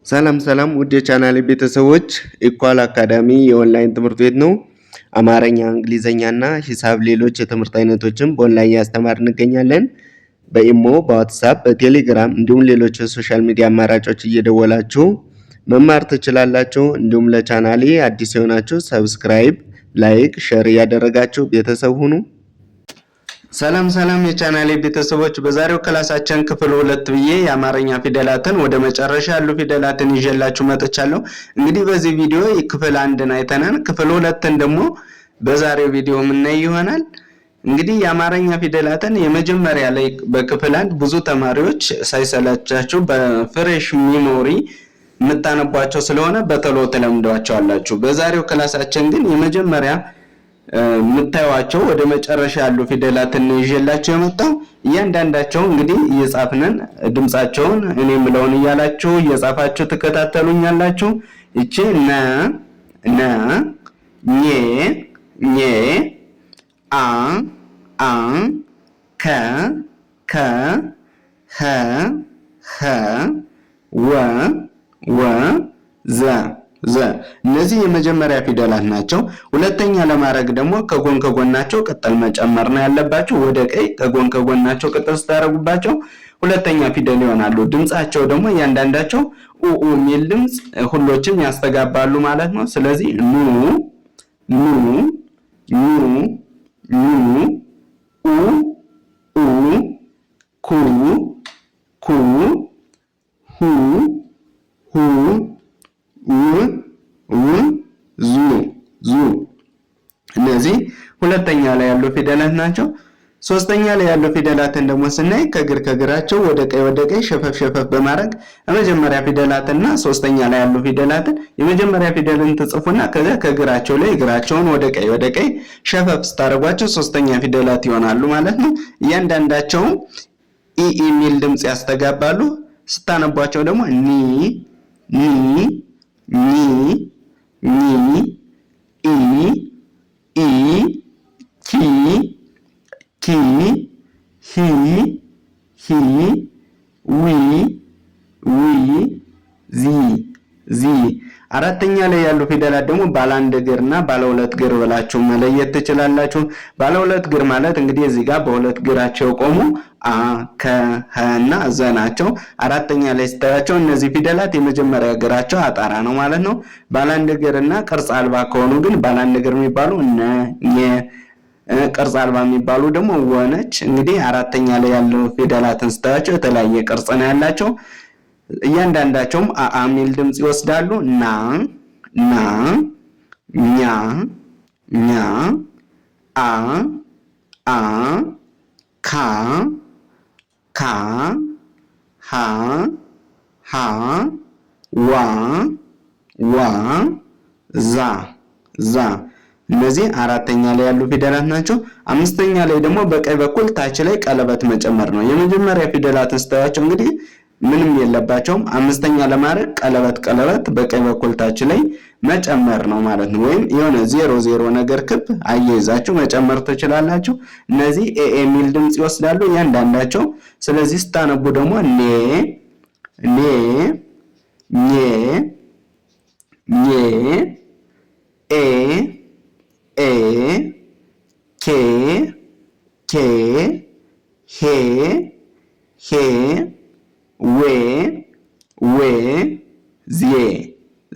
ሰላም ውድ የቻናሌ ቤተሰቦች ኢኳል አካዳሚ የኦንላይን ትምህርት ቤት ነው። አማርኛ፣ እንግሊዘኛና ሂሳብ ሌሎች የትምህርት አይነቶችን በኦንላይን ያስተማር እንገኛለን። በኢሞ፣ በዋትስአፕ፣ በቴሌግራም እንዲሁም ሌሎች የሶሻል ሚዲያ አማራጮች እየደወላችሁ መማር ትችላላችሁ። እንዲሁም ለቻናሌ አዲስ የሆናችሁ ሰብስክራይብ፣ ላይክ፣ ሼር እያደረጋችሁ ቤተሰብ ሁኑ። ሰላም የቻናሌ ቤተሰቦች በዛሬው ክላሳችን ክፍል 2 ብዬ የአማርኛ ፊደላትን ወደ መጨረሻ ያሉ ፊደላትን ይዤላችሁ መጥቻለሁ። እንግዲህ በዚህ ቪዲዮ ክፍል 1ን አይተናል። ክፍል 2ን ደግሞ በዛሬው ቪዲዮ የምናይ ይሆናል። እንግዲህ የአማርኛ ፊደላትን የመጀመሪያ ላይ በክፍል 1 ብዙ ተማሪዎች ሳይሰለቻችሁ በፍሬሽ ሚሞሪ የምታነቧቸው ስለሆነ በተሎ ተለምዷቸዋላችሁ። በዛሬው ክላሳችን ግን የመጀመሪያ የምታዩዋቸው ወደ መጨረሻ ያሉ ፊደላትን ይዤላችሁ የመጣው እያንዳንዳቸው እንግዲህ እየጻፍነን ድምጻቸውን እኔ ምለውን እያላችሁ እየጻፋችሁ ተከታተሉኛላችሁ። እቺ ነ ኘ አ ከ ኸ ወ ዘ እነዚህ የመጀመሪያ ፊደላት ናቸው። ሁለተኛ ለማድረግ ደግሞ ከጎናቸው ቅጠል መጨመር ነው ያለባችሁ። ወደ ቀይ ከጎናቸው ቅጠል ስታደርጉባቸው ሁለተኛ ፊደል ይሆናሉ። ድምጻቸው ደግሞ እያንዳንዳቸው የሚል ድምጽ ሁሎችም ያስተጋባሉ ማለት ነው። ስለዚህ ኑ ዙ እነዚህ ሁለተኛ ላይ ያሉ ፊደላት ናቸው። ሶስተኛ ላይ ያሉ ፊደላትን ደግሞ ስናይ ከግራቸው ወደ ቀይ ሸፈፍ በማድረግ የመጀመሪያ ፊደላትና ሶስተኛ ላይ ያሉ ፊደላትን የመጀመሪያ ፊደልን ትጽፉና ከዛ ከግራቸው ላይ እግራቸውን ወደ ቀይ ሸፈፍ ስታደርጓቸው ሶስተኛ ፊደላት ይሆናሉ ማለት ነው። እያንዳንዳቸው የሚል ድምጽ ያስተጋባሉ። ስታነቧቸው ደግሞ ኒ ዚ አራተኛ ላይ ያሉ ፊደላት ደግሞ ባለ አንድ እግርና ባለ ሁለት እግር ብላችሁ መለየት ትችላላችሁ። ባለ ሁለት እግር ማለት እንግዲህ እዚህ ጋር በሁለት እግራቸው ቆሙ ከ እና ዘ ናቸው። አራተኛ ላይ ስታያቸው እነዚህ ፊደላት የመጀመሪያ እግራቸው አጣራ ነው ማለት ነው። ባለ አንድ እግርና ቅርጽ አልባ ከሆኑ ግን ባለ አንድ እግር የሚባሉ ኘ፣ ቅርጽ አልባ የሚባሉ ደግሞ ወነች። እንግዲህ አራተኛ ላይ ያሉ ፊደላትን ስታያቸው የተለያየ ቅርጽ ነው ያላቸው። እያንዳንዳቸውም ሚል ድምጽ ይወስዳሉ። ና ኛ አ ካ ሀ ዋ ዛ እነዚህ አራተኛ ላይ ያሉ ፊደላት ናቸው። አምስተኛ ላይ ደግሞ በቀኝ በኩል ታች ላይ ቀለበት መጨመር ነው። የመጀመሪያ ፊደላት ስታያቸው እንግዲህ ምንም የለባቸውም። አምስተኛ ለማድረግ ቀለበት በቀኝ በኩል ታች ላይ መጨመር ነው ማለት ነው። ወይም የሆነ 00 ነገር ክብ አያይዛችሁ መጨመር ትችላላችሁ። እነዚህ የሚል ድምጽ ይወስዳሉ እያንዳንዳቸው። ስለዚህ ስታነቡ ደግሞ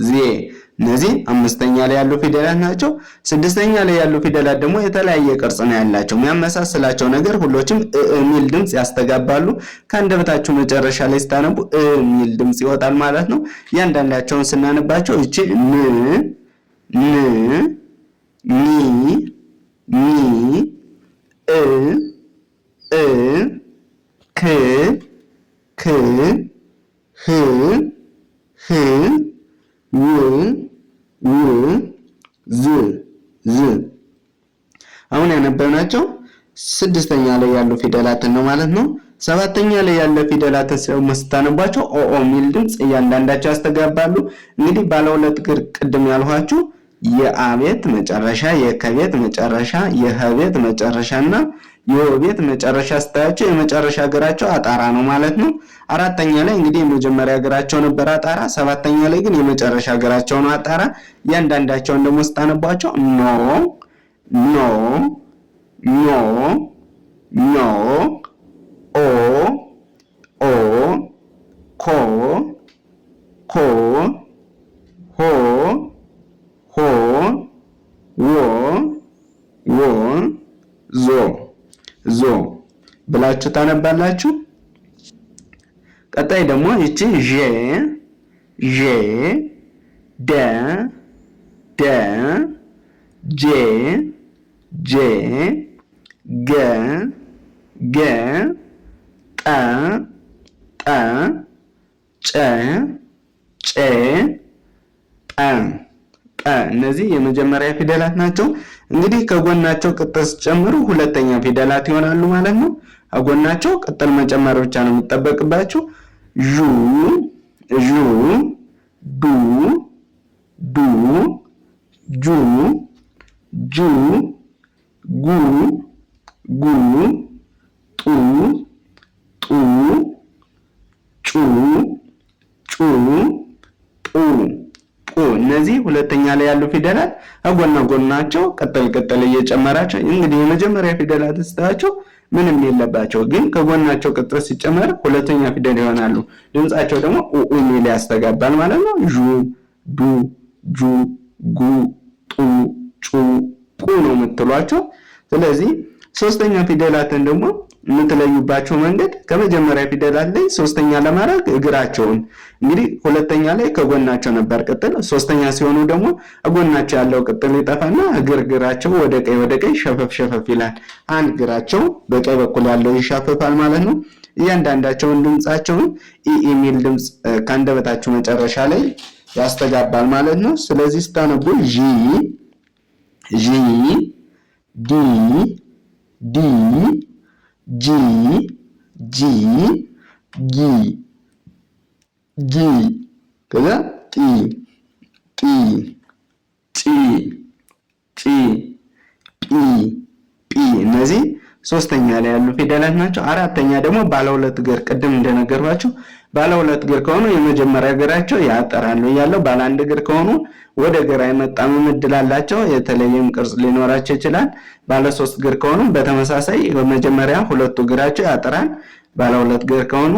ዜ እነዚህ አምስተኛ ላይ ያሉ ፊደላት ናቸው። ስድስተኛ ላይ ያሉ ፊደላት ደግሞ የተለያየ ቅርጽ ነው ያላቸው። የሚያመሳስላቸው ነገር ሁሎችም የሚል ድምጽ ያስተጋባሉ። ከአንደበታችሁ መጨረሻ ላይ ስታነቡ የሚል ድምጽ ይወጣል ማለት ነው። እያንዳንዳቸውን ስናነባቸው እቺ ኒ ዝ አሁን ያነበብናቸው ስድስተኛ ላይ ያሉ ፊደላትን ነው ማለት ነው። ሰባተኛ ላይ ያለ ፊደላትን ስታነቧቸው የሚል ድምጽ እያንዳንዳቸው ያስተጋባሉ። እንግዲህ ባለ ሁለት እግር ቅድም ያልኋችሁ የአ ቤት መጨረሻ፣ የከ ቤት መጨረሻ፣ የኸ ቤት መጨረሻና የወ ቤት መጨረሻ ስታያቸው የመጨረሻ እግራቸው አጣራ ነው ማለት ነው። አራተኛ ላይ እንግዲህ የመጀመሪያ እግራቸው ነበር አጣራ፣ ሰባተኛ ላይ ግን የመጨረሻ እግራቸው ነው አጣራ። እያንዳንዳቸውን ደግሞ ስታነቧቸው ኖ ኖ ኖ ኖ ኦ ኦ ኮ ኮ ሆ ሆ ዎ ዎ ዞ ዞ ብላችሁ ታነባላችሁ። ቀጣይ ደግሞ እቺ ዤ ዤ ደ ደ ጄ ጄ ገ ገ ጠ ጠ ጨ ጬ ጰ ጰ እነዚህ የመጀመሪያ ፊደላት ናቸው። እንግዲህ ከጎናቸው ቅጥል ጨምሩ ሁለተኛ ፊደላት ይሆናሉ ማለት ነው። ከጎናቸው ቅጥል መጨመር ብቻ ነው የሚጠበቅባችሁ። ዡ ዡ ዱ ዱ ጁ ጁ ጉ ጉ ጡ ጡ ጩ ጩ ጡ ጡ እነዚህ ሁለተኛ ላይ ያሉ ፊደላት አጎና ጎናቸው ቅጥል እየጨመራቸው እንግዲህ የመጀመሪያ ፊደላት ስታቸው ምንም የለባቸው፣ ግን ከጎናቸው ቅጥል ሲጨመር ሁለተኛ ፊደል ይሆናሉ። ድምጻቸው ደግሞ ኡ ሚል ያስተጋባል ማለት ነው። ዡ ዱ ጁ ጉ ጡ ጩ ጡ ነው የምትሏቸው። ስለዚህ ሶስተኛ ፊደላትን ደግሞ የምትለዩባቸው መንገድ ከመጀመሪያ ፊደላት ላይ ሶስተኛ ለማድረግ እግራቸውን እንግዲህ ሁለተኛ ላይ ከጎናቸው ነበር ቅጥል፣ ሶስተኛ ሲሆኑ ደግሞ ጎናቸው ያለው ቅጥል ይጠፋና እግራቸው ወደ ቀኝ ሸፈፍ ይላል። አንድ እግራቸው በቀኝ በኩል ያለው ይሻፈፋል ማለት ነው። እያንዳንዳቸውን ድምጻቸውን የሚል ድምጽ ከአንደበታቸው መጨረሻ ላይ ያስተጋባል ማለት ነው። ስለዚህ ስታነቡ ጂ ጂ ዲ ዲ ጂ ጂ ጊ ጊ ከዛ ጢ ጢ ጪ ጪ ጲ ጲ እነዚህ ሶስተኛ ላይ ያሉ ፊደላት ናቸው። አራተኛ ደግሞ ባለ ሁለት እግር ቅድም እንደነገርኳችሁ ባለ ሁለት እግር ከሆኑ የመጀመሪያ እግራቸው ያጠራሉ እያለው ባለ አንድ እግር ከሆኑ ወደ ግራ የመጣመም እድል አላቸው። የተለየም ቅርጽ ሊኖራቸው ይችላል። ባለ ሶስት እግር ከሆኑ በተመሳሳይ በመጀመሪያ ሁለቱ እግራቸው ያጠራል። ባለ ሁለት እግር ከሆኑ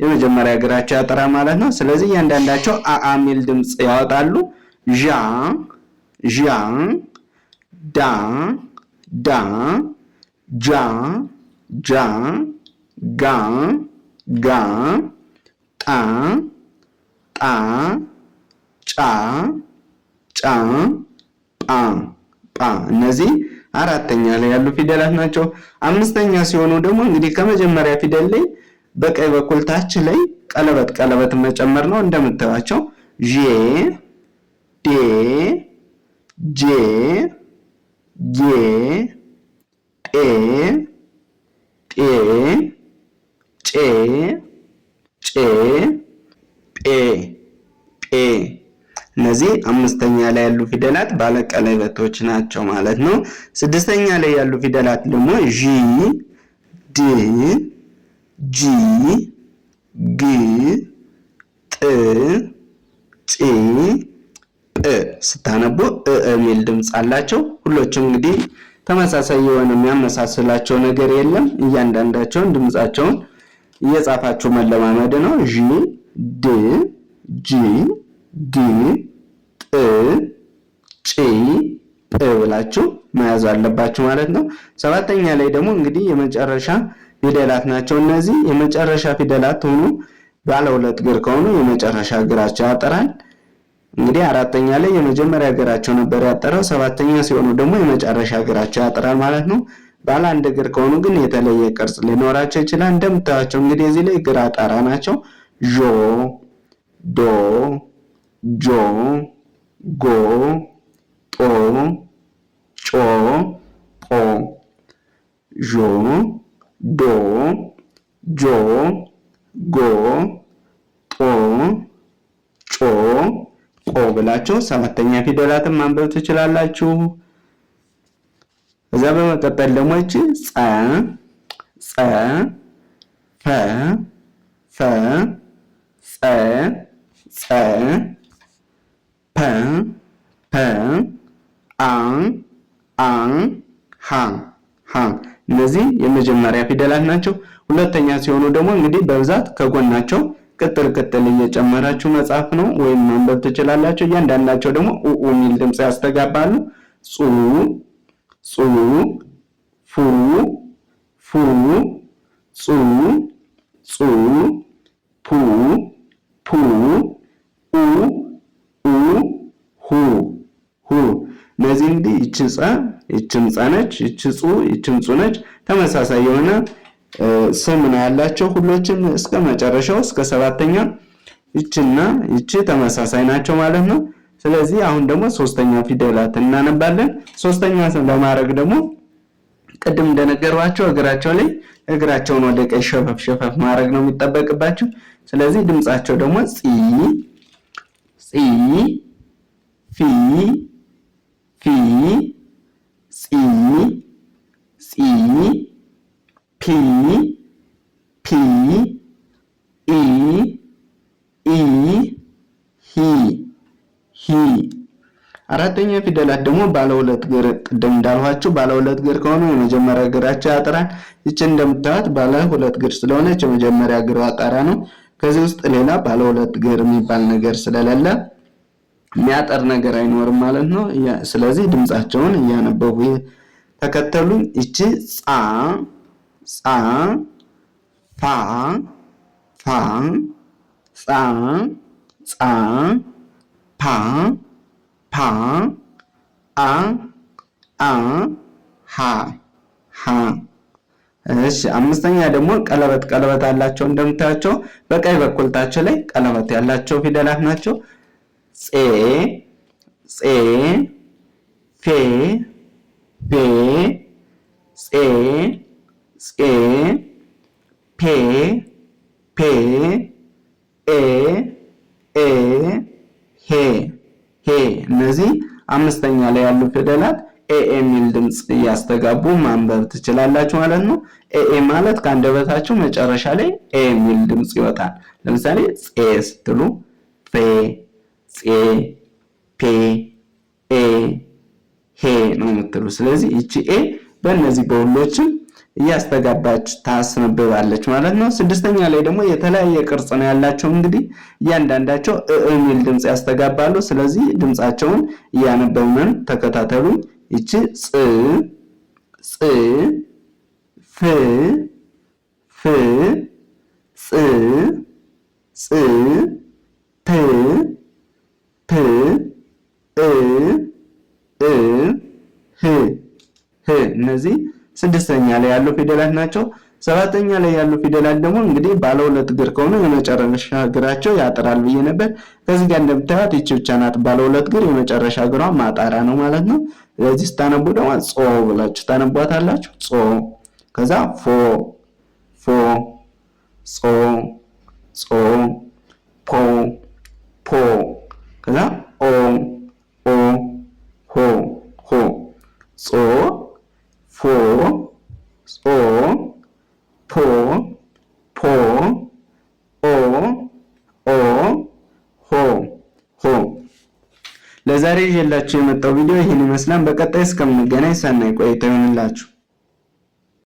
የመጀመሪያ እግራቸው ያጠራል ማለት ነው። ስለዚህ እያንዳንዳቸው አአ ሚል ድምጽ ያወጣሉ። ዣ ዣ ዳ ዳ ጃ ጃ ጋ ጋ ጣ ጣ ጫ ጫ ጳ ጳ እነዚህ አራተኛ ላይ ያሉ ፊደላት ናቸው። አምስተኛ ሲሆኑ ደግሞ እንግዲህ ከመጀመሪያ ፊደል ላይ በቀኝ በኩል ታች ላይ ቀለበት መጨመር ነው። እንደምታዩቸው ጄ ዴ ጄ ጌ ጤ ጤ ጬ ጬ ጴ ጴ እነዚህ አምስተኛ ላይ ያሉ ፊደላት ባለቀለበቶች ናቸው ማለት ነው። ስድስተኛ ላይ ያሉ ፊደላት ደግሞ ዢ ድ ጂ ግ ጥ ጪ ጵ ስታነቡ የሚል ድምጽ አላቸው። ሁሎችም እንግዲህ ተመሳሳይ የሆነ የሚያመሳስላቸው ነገር የለም። እያንዳንዳቸውን ድምጻቸውን እየጻፋችሁ መለማመድ ነው። ዢ ድ ጂ ግ ጥ ጪ ጵ ብላችሁ መያዝ አለባችሁ ማለት ነው። ሰባተኛ ላይ ደግሞ እንግዲህ የመጨረሻ ፊደላት ናቸው። እነዚህ የመጨረሻ ፊደላት ሆኑ ባለ ሁለት እግር ከሆኑ የመጨረሻ እግራቸው ያጠራል። እንግዲህ አራተኛ ላይ የመጀመሪያ እግራቸው ነበር ያጠራው። ሰባተኛ ሲሆኑ ደግሞ የመጨረሻ እግራቸው ያጠራል ማለት ነው። ባለ አንድ እግር ከሆኑ ግን የተለየ ቅርጽ ሊኖራቸው ይችላል። እንደምታዩቸው እንግዲህ እዚህ ላይ እግር አጣራ ናቸው። ዦ ዶ ጆ ጎ ጦ ጮ ጶ ዦ ዶ ጆ ጎ ጦ ጮ ጶ ብላችሁ ሰባተኛ ፊደላትን ማንበብ ትችላላችሁ። ከዛ በመቀጠል ደግሞ እቺ ጸ ፈ ጸ ፐ አን ሀ እነዚህ የመጀመሪያ ፊደላት ናቸው። ሁለተኛ ሲሆኑ ደግሞ እንግዲህ በብዛት ከጎናቸው ቅጥል እየጨመራችሁ መጻፍ ነው ወይም ማንበብ ትችላላችሁ። እያንዳንዳቸው ደግሞ ኡ የሚል ድምጽ ያስተጋባሉ። ጹ ፉ ፉ ጹ ፑ ሁ እነዚህ እንግዲህ ይችም ጸ ነች፣ ይችም ጹ ነች። ተመሳሳይ የሆነ ስም ነው ያላቸው ሁሎችም እስከ መጨረሻው እስከ ሰባተኛ ይችና ይች ተመሳሳይ ናቸው ማለት ነው። ስለዚህ አሁን ደግሞ ሶስተኛ ፊደላት እናነባለን። ሶስተኛ ለማድረግ ደግሞ ቅድም እንደነገርኳቸው እግራቸውን ወደ ቀኝ ሸፈፍ ማድረግ ነው የሚጠበቅባቸው። ስለዚህ ድምጻቸው ደግሞ ጺ ፊ ጺ ፒ ኢ ሂ። አራተኛ ፊደላት ደግሞ ባለ ሁለት እግር ቅድም እንዳልኋችሁ ባለ ሁለት እግር ከሆነ የመጀመሪያ እግራቸው ያጠራል። ይቺ እንደምታዩት ባለ ሁለት እግር ስለሆነች የመጀመሪያ እግሯ አጣራ ነው። ከዚህ ውስጥ ሌላ ባለ ሁለት እግር የሚባል ነገር ስለሌለ የሚያጠር ነገር አይኖርም ማለት ነው። ስለዚህ ድምጻቸውን እያነበቡ ተከተሉኝ። ይቺ ጻ ፋ ጻ ፓ አ ሀ። እሺ አምስተኛ ደግሞ ቀለበት አላቸው። እንደምታያቸው በቀኝ በኩልታቸው ላይ ቀለበት ያላቸው ፊደላት ናቸው። ጼ ፌ ጼ ፔ ሄ። እነዚህ አምስተኛ ላይ ያሉ ፊደላት ኤ የሚል ድምጽ እያስተጋቡ ማንበብ ትችላላችሁ ማለት ነው። ኤ ማለት ከአንደበታችሁ መጨረሻ ላይ ኤ የሚል ድምጽ ይወጣል። ለምሳሌ ጼ ስትሉ ፌ ጼ ፔ ኤ ሄ ነው የምትሉ። ስለዚህ እቺ ኤ በእነዚህ በሁሎችም እያስተጋባች ታስነብባለች ማለት ነው። ስድስተኛ ላይ ደግሞ የተለያየ ቅርጽ ነው ያላቸው። እንግዲህ እያንዳንዳቸው የሚል ድምጽ ያስተጋባሉ። ስለዚህ ድምጻቸውን እያነበብን ተከታተሉ። ይቺ ጽ ፍ ጽ ት ህ እነዚህ ስድስተኛ ላይ ያሉ ፊደላት ናቸው። ሰባተኛ ላይ ያሉ ፊደላት ደግሞ እንግዲህ ባለ ሁለት እግር ከሆነ የመጨረሻ እግራቸው ያጠራል ብዬ ነበር። ከዚህ ጋር እንደምታዩት ይቺ ብቻ ናት ባለ ሁለት እግር፣ የመጨረሻ እግሯ ማጣራ ነው ማለት ነው። ስለዚህ ስታነቡ ደግሞ ጾ ብላችሁ ታነቧታላችሁ። ጾ ከዛ ፎ ጾ ፖ ከዛ ኦ ሆ ጾ ፎ ፖ ሆ። ለዛሬ ይዤላችሁ የመጣው ቪዲዮ ይህን ይመስላል። በቀጣይ እስከምንገናኝ ሰናይ ቆይታ ይሁንላችሁ።